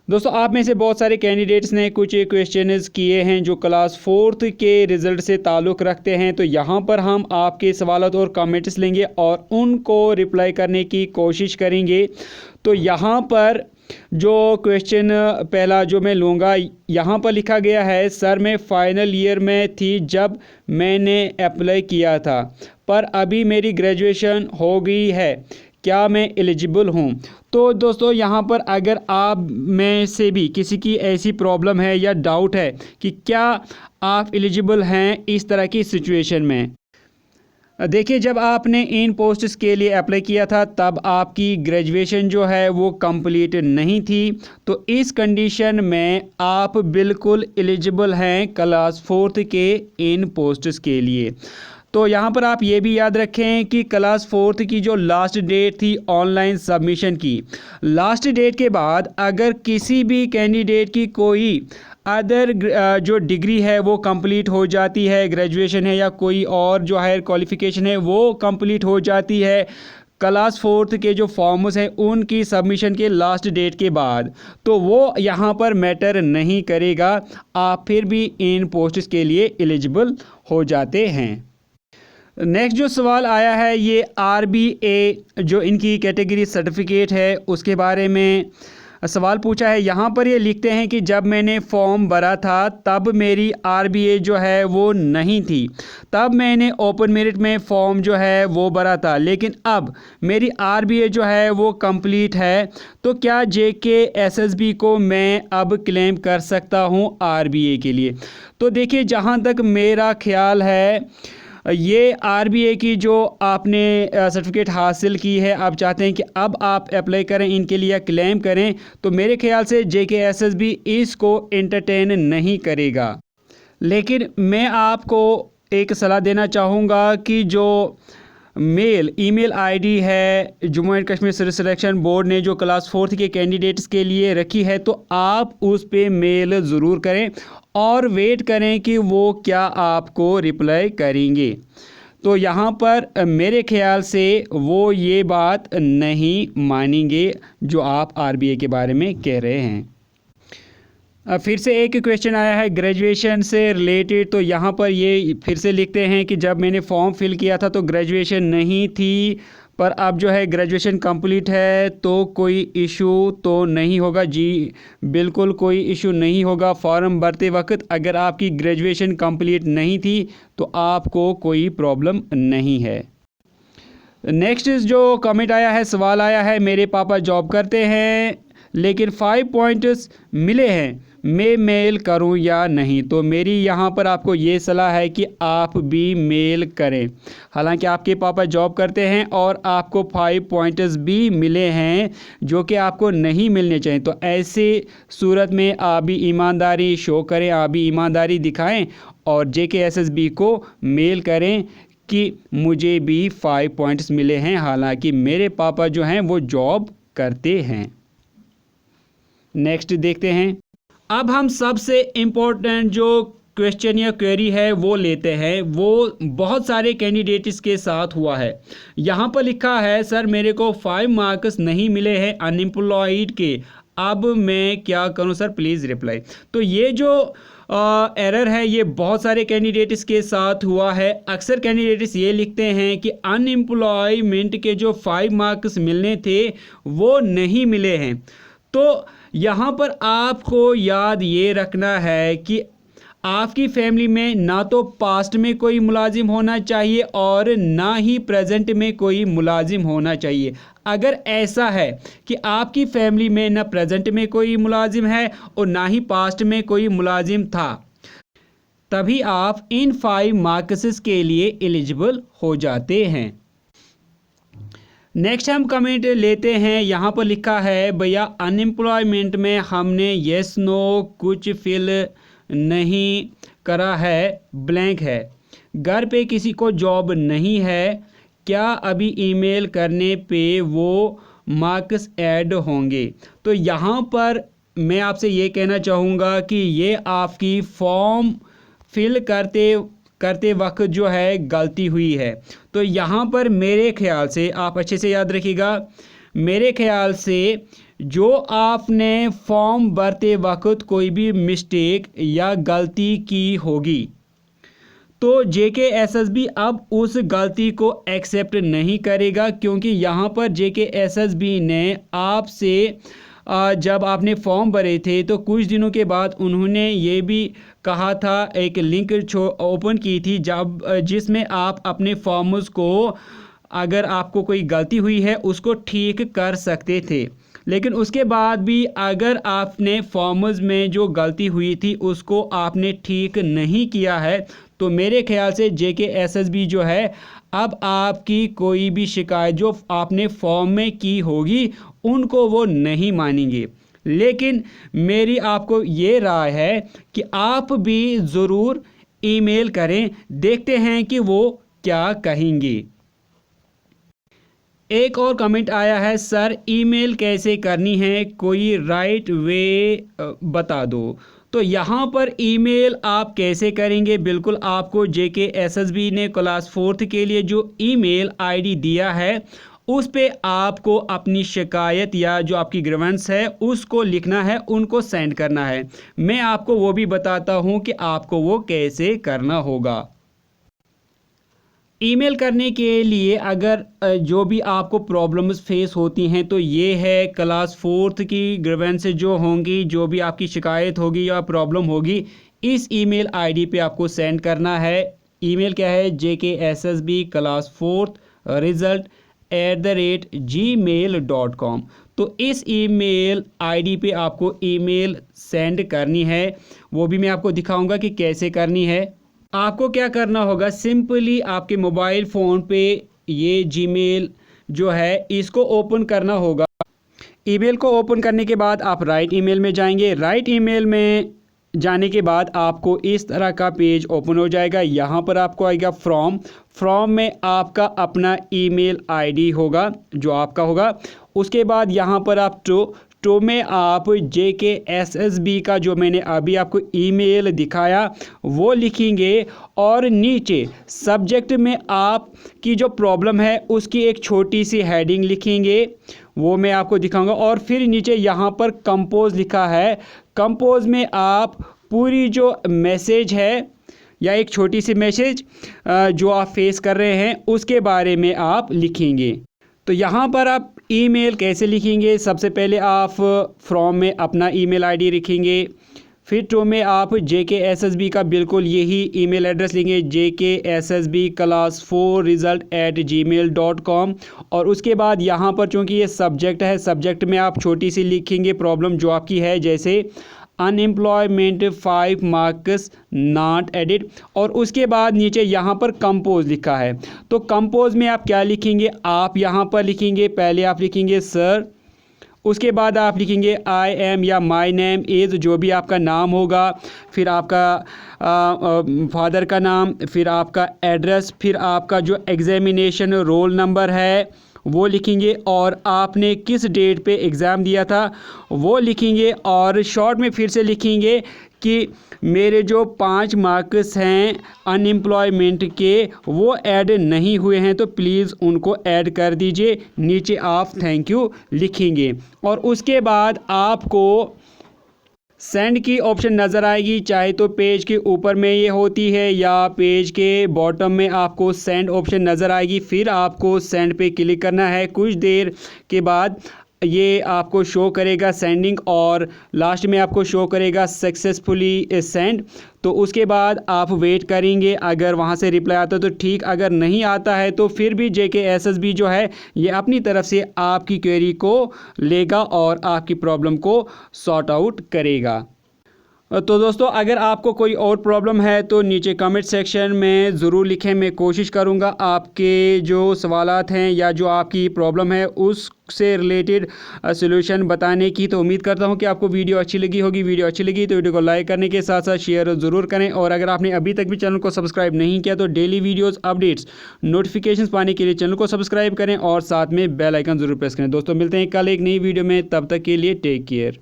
दोस्तों आप में से बहुत सारे कैंडिडेट्स ने कुछ क्वेश्चंस किए हैं जो क्लास 4th के रिज़ल्ट से ताल्लुक़ रखते हैं। तो यहाँ पर हम आपके सवालात और कमेंट्स लेंगे और उनको रिप्लाई करने की कोशिश करेंगे। तो यहाँ पर जो क्वेश्चन पहला जो मैं लूँगा, यहाँ पर लिखा गया है, सर मैं फाइनल ईयर में थी जब मैंने अप्लाई किया था, पर अभी मेरी ग्रेजुएशन हो गई है, क्या मैं एलिजिबल हूँ? तो दोस्तों यहाँ पर अगर आप में से भी किसी की ऐसी प्रॉब्लम है या डाउट है कि क्या आप एलिजिबल हैं इस तरह की सिचुएशन में, देखिए जब आपने इन पोस्ट्स के लिए अप्लाई किया था तब आपकी ग्रेजुएशन जो है वो कंप्लीट नहीं थी। तो इस कंडीशन में आप बिल्कुल एलिजिबल हैं क्लास 4th के इन पोस्ट्स के लिए। तो यहाँ पर आप ये भी याद रखें कि क्लास 4th की जो लास्ट डेट थी ऑनलाइन सबमिशन की, लास्ट डेट के बाद अगर किसी भी कैंडिडेट की कोई अदर जो डिग्री है वो कंप्लीट हो जाती है, ग्रेजुएशन है या कोई और जो हायर क्वालिफ़िकेशन है वो कंप्लीट हो जाती है क्लास 4th के जो फॉर्म्स हैं उनकी सबमिशन के लास्ट डेट के बाद, तो वो यहाँ पर मैटर नहीं करेगा, आप फिर भी इन पोस्ट्स के लिए एलिजिबल हो जाते हैं। नेक्स्ट जो सवाल आया है ये RBA जो इनकी कैटेगरी सर्टिफिकेट है उसके बारे में सवाल पूछा है। यहाँ पर ये लिखते हैं कि जब मैंने फॉर्म भरा था तब मेरी RBA जो है वो नहीं थी, तब मैंने ओपन मेरिट में फॉर्म जो है वो भरा था, लेकिन अब मेरी RBA जो है वो कंप्लीट है, तो क्या JKSSB को मैं अब क्लेम कर सकता हूँ RBA के लिए? तो देखिए जहाँ तक मेरा ख्याल है ये RBA की जो आपने सर्टिफिकेट हासिल की है, आप चाहते हैं कि अब आप अप्लाई करें इनके लिए, क्लेम करें, तो मेरे ख्याल से JKSSB इसको एंटरटेन नहीं करेगा। लेकिन मैं आपको एक सलाह देना चाहूँगा कि जो ईमेल आईडी है Jammu and Kashmir selection board ने जो क्लास 4th के कैंडिडेट्स के लिए रखी है, तो आप उस पे मेल ज़रूर करें और वेट करें कि वो क्या आपको रिप्लाई करेंगे। तो यहाँ पर मेरे ख्याल से वो ये बात नहीं मानेंगे जो आप RBA के बारे में कह रहे हैं। फिर से एक क्वेश्चन आया है ग्रेजुएशन से रिलेटेड। तो यहाँ पर ये फिर से लिखते हैं कि जब मैंने फॉर्म फिल किया था तो ग्रेजुएशन नहीं थी, पर अब जो है ग्रेजुएशन कंप्लीट है, तो कोई इशू तो नहीं होगा? जी बिल्कुल कोई इशू नहीं होगा। फॉर्म भरते वक्त अगर आपकी ग्रेजुएशन कंप्लीट नहीं थी तो आपको कोई प्रॉब्लम नहीं है। नेक्स्ट जो कमेंट आया है, सवाल आया है, मेरे पापा जॉब करते हैं लेकिन 5 पॉइंट्स मिले हैं, मैं मेल करूं या नहीं? तो मेरी यहाँ पर आपको ये सलाह है कि आप भी मेल करें। हालांकि आपके पापा जॉब करते हैं और आपको 5 पॉइंट्स भी मिले हैं जो कि आपको नहीं मिलने चाहिए, तो ऐसे सूरत में आप भी ईमानदारी शो करें, आप भी ईमानदारी दिखाएं और JKSSB को मेल करें कि मुझे भी 5 पॉइंट्स मिले हैं, हालांकि मेरे पापा जो हैं वो जॉब करते हैं। नेक्स्ट देखते हैं। अब हम सबसे इम्पोर्टेंट जो क्वेश्चन या क्वेरी है वो लेते हैं, वो बहुत सारे कैंडिडेट्स के साथ हुआ है। यहाँ पर लिखा है, सर मेरे को 5 मार्क्स नहीं मिले हैं अनएम्प्लॉयड के, अब मैं क्या करूँ सर, प्लीज़ रिप्लाई। तो ये जो एरर है ये बहुत सारे कैंडिडेट्स के साथ हुआ है। अक्सर कैंडिडेट्स ये लिखते हैं कि अनएम्प्लॉयमेंट के जो 5 मार्क्स मिलने थे वो नहीं मिले हैं। तो यहाँ पर आपको याद ये रखना है कि आपकी फैमिली में ना तो पास्ट में कोई मुलाजिम होना चाहिए और ना ही प्रेजेंट में कोई मुलाजिम होना चाहिए। अगर ऐसा है कि आपकी फैमिली में ना प्रेजेंट में कोई मुलाजिम है और ना ही पास्ट में कोई मुलाजिम था, तभी आप इन 5 मार्क्स के लिए एलिजिबल हो जाते हैं। नेक्स्ट हम कमेंट लेते हैं। यहाँ पर लिखा है, भैया अनएम्प्लॉयमेंट में हमने येस नो कुछ फिल नहीं करा है, ब्लैंक है, घर पे किसी को जॉब नहीं है, क्या अभी ईमेल करने पे वो मार्क्स ऐड होंगे? तो यहाँ पर मैं आपसे ये कहना चाहूँगा कि ये आपकी फॉर्म फिल करते वक्त जो है गलती हुई है। तो यहाँ पर मेरे ख्याल से आप अच्छे से याद रखिएगा, मेरे ख्याल से जो आपने फॉर्म भरते वक्त कोई भी मिस्टेक या गलती की होगी तो JKSSB अब उस गलती को एक्सेप्ट नहीं करेगा, क्योंकि यहाँ पर JKSSB ने आपसे जब आपने फॉर्म भरे थे तो कुछ दिनों के बाद उन्होंने ये भी कहा था, एक लिंक ओपन की थी जब जिसमें आप अपने फॉर्म्स को, अगर आपको कोई गलती हुई है उसको ठीक कर सकते थे। लेकिन उसके बाद भी अगर आपने फॉर्म्स में जो गलती हुई थी उसको आपने ठीक नहीं किया है तो मेरे ख्याल से JKSSB जो है अब आपकी कोई भी शिकायत जो आपने फॉर्म में की होगी उनको वो नहीं मानेंगे। लेकिन मेरी आपको ये राय है कि आप भी ज़रूर ईमेल करें, देखते हैं कि वो क्या कहेंगे। एक और कमेंट आया है, सर ईमेल कैसे करनी है, कोई राइट वे बता दो। तो यहाँ पर ईमेल आप कैसे करेंगे, बिल्कुल आपको JKSSB ने क्लास 4th के लिए जो ईमेल आईडी दिया है उस पे आपको अपनी शिकायत या जो आपकी ग्रीवेंस है उसको लिखना है, उनको सेंड करना है। मैं आपको वो भी बताता हूँ कि आपको वो कैसे करना होगा। ईमेल करने के लिए अगर जो भी आपको प्रॉब्लम्स फेस होती हैं तो ये है क्लास 4th की ग्रीवेंसेस जो होंगी, जो भी आपकी शिकायत होगी या प्रॉब्लम होगी, इस ईमेल आईडी पे आपको सेंड करना है। ईमेल क्या है, JKSSB क्लास 4th result@gmail.com। तो इस ईमेल आईडी पे आपको ईमेल सेंड करनी है, वो भी मैं आपको दिखाऊंगा कि कैसे करनी है। आपको क्या करना होगा, सिंपली आपके मोबाइल फ़ोन पे ये जीमेल जो है इसको ओपन करना होगा। ईमेल को ओपन करने के बाद आप राइट ईमेल में जाएंगे। राइट ईमेल में जाने के बाद आपको इस तरह का पेज ओपन हो जाएगा। यहाँ पर आपको आएगा फ्रॉम में आपका अपना ईमेल आईडी होगा जो आपका होगा। उसके बाद यहाँ पर आप तो में आप JKSSB का जो मैंने अभी आपको ईमेल दिखाया वो लिखेंगे और नीचे सब्जेक्ट में आपकी जो प्रॉब्लम है उसकी एक छोटी सी हेडिंग लिखेंगे, वो मैं आपको दिखाऊंगा। और फिर नीचे यहाँ पर कंपोज लिखा है, कंपोज में आप पूरी जो मैसेज है या एक छोटी सी मैसेज जो आप फेस कर रहे हैं उसके बारे में आप लिखेंगे। तो यहाँ पर आप ईमेल कैसे लिखेंगे, सबसे पहले आप फ्रॉम में अपना ईमेल आईडी लिखेंगे, फिर टू में आप JKSSB का बिल्कुल यही ईमेल एड्रेस लेंगे, JKSSB class 4 result@gmail.com। और उसके बाद यहाँ पर चूँकि ये सब्जेक्ट है, सब्जेक्ट में आप छोटी सी लिखेंगे प्रॉब्लम जो आपकी है, जैसे अनएम्प्लॉयमेंट 5 मार्क्स नॉट एडिड। और उसके बाद नीचे यहाँ पर कंपोज लिखा है, तो कंपोज में आप क्या लिखेंगे, आप यहाँ पर लिखेंगे, पहले आप लिखेंगे सर, उसके बाद आप लिखेंगे आई एम या माई नेम इज़, जो भी आपका नाम होगा, फिर आपका फादर का नाम, फिर आपका एड्रेस, फिर आपका जो एग्जामिनेशन रोल नंबर है वो लिखेंगे, और आपने किस डेट पे एग्ज़ाम दिया था वो लिखेंगे। और शॉर्ट में फिर से लिखेंगे कि मेरे जो 5 मार्क्स हैं अनएम्प्लॉयमेंट के वो ऐड नहीं हुए हैं तो प्लीज़ उनको ऐड कर दीजिए। नीचे आप थैंक यू लिखेंगे और उसके बाद आपको सेंड की ऑप्शन नज़र आएगी, चाहे तो पेज के ऊपर में ये होती है या पेज के बॉटम में आपको सेंड ऑप्शन नज़र आएगी। फिर आपको सेंड पे क्लिक करना है। कुछ देर के बाद ये आपको शो करेगा सेंडिंग और लास्ट में आपको शो करेगा सक्सेसफुली सेंड। तो उसके बाद आप वेट करेंगे, अगर वहाँ से रिप्लाई आता है तो ठीक, अगर नहीं आता है तो फिर भी JKSSB जो है ये अपनी तरफ से आपकी क्वेरी को लेगा और आपकी प्रॉब्लम को सॉर्ट आउट करेगा। तो दोस्तों अगर आपको कोई और प्रॉब्लम है तो नीचे कमेंट सेक्शन में ज़रूर लिखें, मैं कोशिश करूंगा आपके जो सवालात हैं या जो आपकी प्रॉब्लम है उससे रिलेटेड सॉल्यूशन बताने की। तो उम्मीद करता हूं कि आपको वीडियो अच्छी लगी होगी। वीडियो अच्छी लगी तो वीडियो को लाइक करने के साथ साथ शेयर ज़रूर करें, और अगर आपने अभी तक भी चैनल को सब्सक्राइब नहीं किया तो डेली वीडियोज़ अपडेट्स नोटिफिकेशन पाने के लिए चैनल को सब्सक्राइब करें और साथ में बेल आइकन ज़रूर प्रेस करें। दोस्तों मिलते हैं कल एक नई वीडियो में, तब तक के लिए टेक केयर।